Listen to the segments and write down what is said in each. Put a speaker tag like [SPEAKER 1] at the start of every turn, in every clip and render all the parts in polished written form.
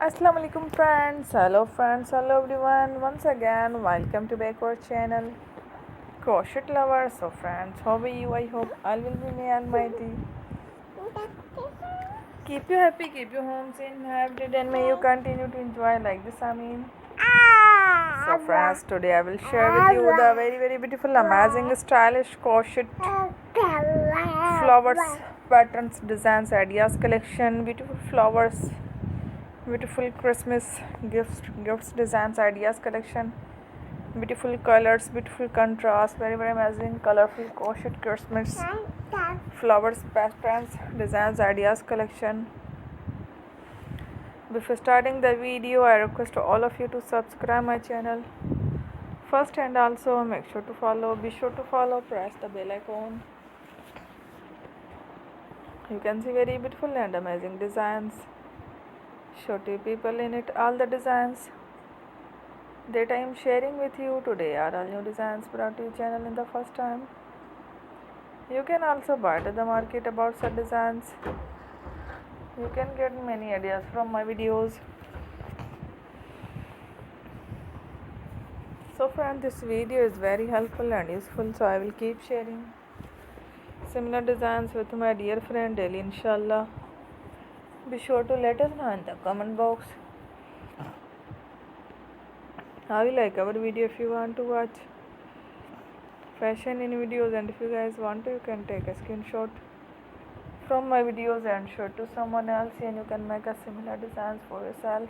[SPEAKER 1] Assalamu alaikum friends, hello everyone. Once again, welcome to Decor channel. Crochet lovers, so friends, how are you? I hope all will be may almighty. Keep you happy, keep you home safe, happy, and may you continue to enjoy like this. So friends, today I will share with you the very beautiful, amazing, stylish crochet flowers, patterns, designs, ideas collection, beautiful flowers. Beautiful Christmas gifts designs ideas collection, beautiful colors, beautiful contrast, very amazing colorful crochet Christmas flowers patterns designs ideas collection. Before starting the video, I request all of you to subscribe my channel first, and also make sure to follow, be sure to follow, press the bell icon. You can see very beautiful and amazing designs. Show to people in it all the designs that I am sharing with you today are all new designs brought to your channel in the first time. You can also buy to the market about such designs. You can get many ideas from my videos. So friends, this video is very helpful and useful, so I will keep sharing similar designs with my dear friend daily, inshallah. Be sure to let us know in the comment box how you like our video. If you want to watch fashion in videos, and if you guys want to, you can take a screenshot from my videos and show it to someone else, and you can make a similar designs for yourself.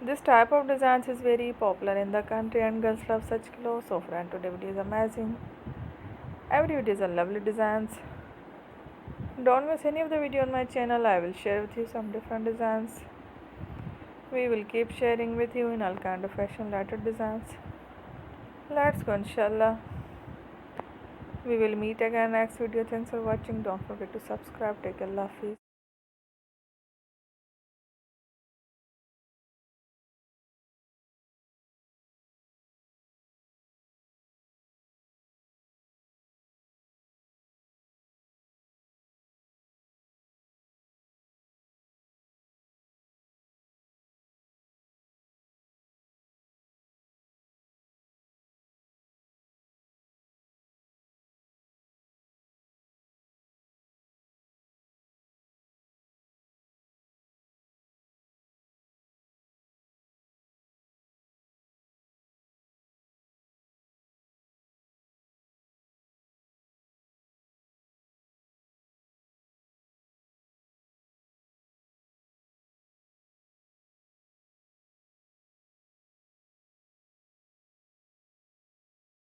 [SPEAKER 1] This type of designs is very popular in the country and girls love such clothes. So friend, today video is amazing. Every video is a lovely designs. Don't miss any of the video on my channel. I will share with you some different designs. We will keep sharing with you in all kind of fashion related designs. Let's go, inshallah. We will meet again next video. Thanks for watching. Don't forget to subscribe. Take a love.